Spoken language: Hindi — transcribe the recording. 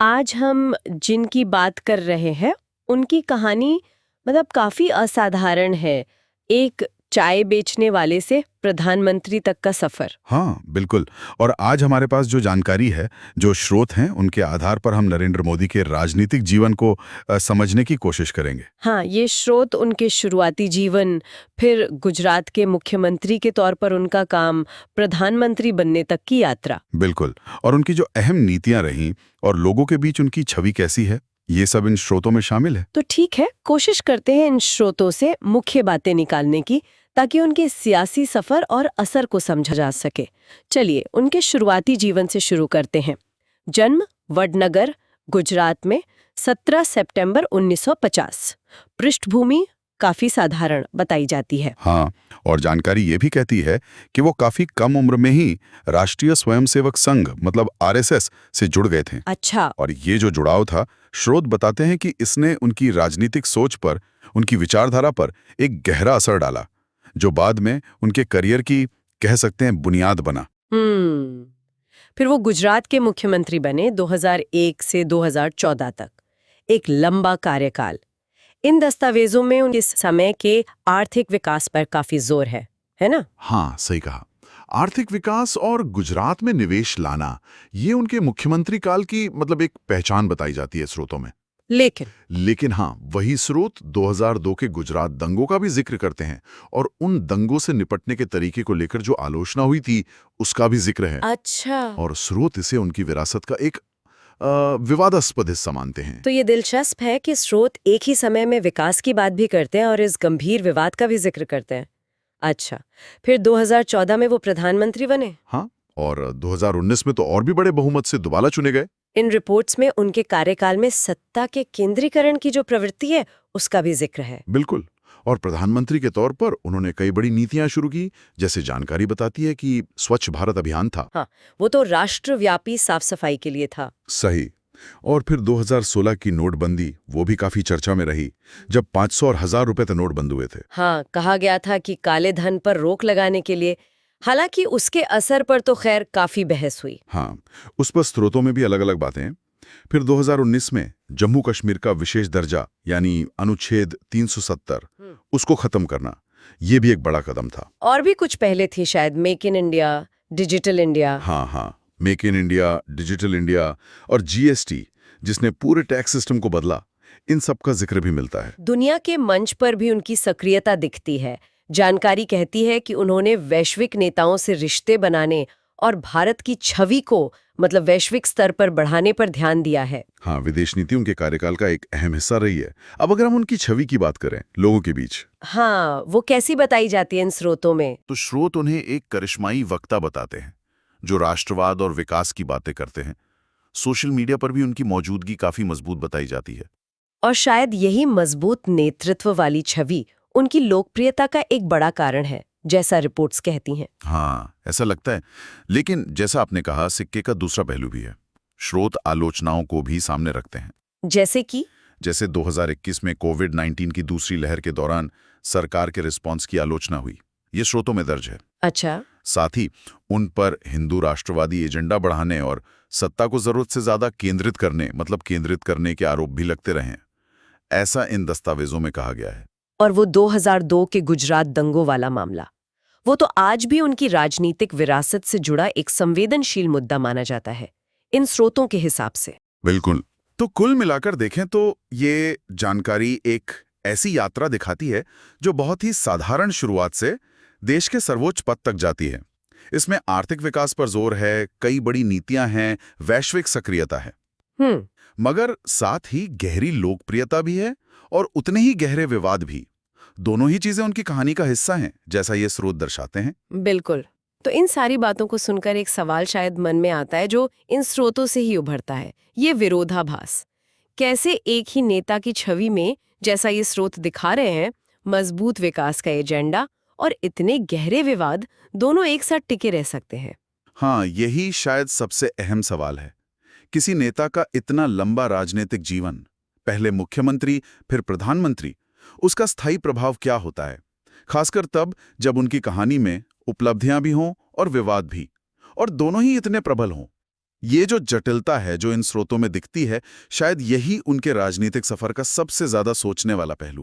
आज हम जिनकी बात कर रहे हैं उनकी कहानी मतलब काफी असाधारण है। एक चाय बेचने वाले से प्रधानमंत्री तक का सफर। हाँ, बिल्कुल। और आज हमारे पास जो जानकारी है, जो स्रोत हैं, उनके आधार पर हम नरेंद्र मोदी के राजनीतिक जीवन को समझने की कोशिश करेंगे। हाँ, ये स्रोत उनके शुरुआती जीवन, फिर गुजरात के मुख्यमंत्री के तौर पर उनका काम, प्रधानमंत्री बनने तक की यात्रा। बिल्कुल। और उनकी जो अहम नीतियां रहीं और लोगों के बीच उनकी छवि कैसी है, ये सब इन स्रोतों में शामिल है। तो ठीक है, कोशिश करते हैं इन स्रोतों से मुख्य बातें निकालने की, ताकि उनके सियासी सफर और असर को समझा जा सके। चलिए उनके शुरुआती जीवन से शुरू करते हैं। जन्म वडनगर, गुजरात में 17 सितंबर 1950। पृष्ठभूमि काफी साधारण बताई जाती है। हाँ, और जानकारी ये भी कहती है कि वो काफी कम उम्र में ही राष्ट्रीय स्वयंसेवक संघ मतलब आरएसएस से जुड़ गए थे। अच्छा। और ये जो जुड़ाव था, स्रोत बताते हैं कि इसने उनकी राजनीतिक सोच पर, उनकी विचारधारा पर एक गहरा असर डाला, जो बाद में उनके करियर की कह सकते हैं बुनियाद बना। फिर वो गुजरात के मुख्यमंत्री बने 2001 से 2014 तक। एक लंबा कार्यकाल। इन दस्तावेजों में उनके समय के आर्थिक विकास पर काफी जोर है ना? हाँ, सही कहा। आर्थिक विकास और गुजरात में निवेश लाना, ये उनके मुख्यमंत्री काल की मतलब एक पहचान बताई जाती है स्रोतों में। लेकिन हाँ, वही स्रोत 2002 के गुजरात दंगों का भी जिक्र करते हैं और उन दंगों से निपटने के तरीके को लेकर जो आलोचना हुई थी, उसका भी जिक्र है। अच्छा। और स्रोत इसे उनकी विरासत का एक विवादास्पद हिस्सा मानते हैं। तो ये दिलचस्प है कि स्रोत एक ही समय में विकास की बात भी करते हैं और इस गंभीर विवाद का भी जिक्र करते हैं। अच्छा, फिर 2014 में वो प्रधानमंत्री बने। हाँ, और 2019 में तो और भी बड़े बहुमत से दोबारा चुने गए। इन रिपोर्ट्स में उनके कार्यकाल में सत्ता के केंद्रीकरण की जो प्रवृत्ति है, उसका भी जिक्र है। बिल्कुल। और प्रधानमंत्री के तौर पर उन्होंने कई बड़ी नीतियां शुरू की, जैसे जानकारी बताती है कि स्वच्छ भारत अभियान था। हाँ, वो तो राष्ट्रव्यापी साफ सफाई के लिए था। सही। और फिर 2016 की नोटबंदी, वो भी काफी चर्चा में रही, जब 500 और 1000 रुपए तक नोट बंद हुए थे। हाँ, कहा गया था कि काले धन पर रोक लगाने के लिए। हालांकि उसके असर पर तो खैर काफी बहस हुई। हाँ, उस पर स्रोतों में भी अलग अलग बातें हैं। फिर 2019 में जम्मू कश्मीर का विशेष दर्जा यानी अनुच्छेद 370, उसको खत्म करना, ये भी एक बड़ा कदम था। और भी कुछ पहले थी शायद, make in India, digital India. हाँ, make in India, digital India और जीएसटी, जिसने पूरे टैक्स सिस्टम को बदला, इन सब का जिक्र भी मिलता है। दुनिया के मंच पर भी उनकी सक्रियता दिखती है। जानकारी कहती है कि उन्होंने वैश्विक नेताओं से रिश्ते बनाने और भारत की छवि को मतलब वैश्विक स्तर पर बढ़ाने पर ध्यान दिया है। हाँ, विदेश नीति उनके कार्यकाल का एक अहम हिस्सा रही है। अब अगर हम उनकी छवि की बात करें लोगों के बीच, हाँ, वो कैसी बताई जाती है इन स्रोतों में? तो स्रोत उन्हें एक करिश्माई वक्ता बताते हैं, जो राष्ट्रवाद और विकास की बातें करते हैं। सोशल मीडिया पर भी उनकी मौजूदगी काफी मजबूत बताई जाती है। और शायद यही मजबूत नेतृत्व वाली छवि उनकी लोकप्रियता का एक बड़ा कारण है, जैसा रिपोर्ट्स कहती हैं। हाँ, ऐसा लगता है। लेकिन जैसा आपने कहा, सिक्के का दूसरा पहलू भी है। स्रोत आलोचनाओं को भी सामने रखते हैं। जैसे 2021 में कोविड-19 की दूसरी लहर के दौरान सरकार के रिस्पॉन्स की आलोचना हुई। ये स्रोतों में दर्ज है। अच्छा। साथ ही उन पर हिंदू राष्ट्रवादी एजेंडा बढ़ाने और सत्ता को जरूरत से ज्यादा केंद्रित करने के आरोप भी लगते रहे हैं, ऐसा इन दस्तावेजों में कहा गया है। और वो 2002 के गुजरात दंगों वाला मामला, वो तो आज भी उनकी राजनीतिक विरासत से जुड़ा एक संवेदनशील मुद्दा माना जाता है इन स्रोतों के हिसाब से। बिल्कुल। तो कुल मिलाकर देखें तो ये जानकारी एक ऐसी यात्रा दिखाती है जो बहुत ही साधारण शुरुआत से देश के सर्वोच्च पद तक जाती है। इसमें आर्थिक विकास पर जोर है, कई बड़ी नीतियां हैं, वैश्विक सक्रियता है, मगर साथ ही गहरी लोकप्रियता भी है और उतने ही गहरे विवाद भी। दोनों ही चीजें उनकी कहानी का हिस्सा हैं, जैसा ये स्रोत दर्शाते हैं। बिल्कुल। तो इन सारी बातों को सुनकर एक सवाल शायद मन में आता है, जो इन स्रोतों से ही उभरता है, ये विरोधाभास। कैसे एक ही नेता की छवि में, जैसा ये स्रोत दिखा रहे हैं, मजबूत विकास का एजेंडा और इतने गहरे विवाद दोनों एक साथ टिके रह सकते हैं? हाँ, यही शायद सबसे अहम सवाल है। किसी नेता का इतना लंबा राजनीतिक जीवन, पहले मुख्यमंत्री फिर प्रधानमंत्री, उसका स्थायी प्रभाव क्या होता है, खासकर तब जब उनकी कहानी में उपलब्धियां भी हों और विवाद भी, और दोनों ही इतने प्रबल हों। ये जो जटिलता है जो इन स्रोतों में दिखती है, शायद यही उनके राजनीतिक सफर का सबसे ज्यादा सोचने वाला पहलू है।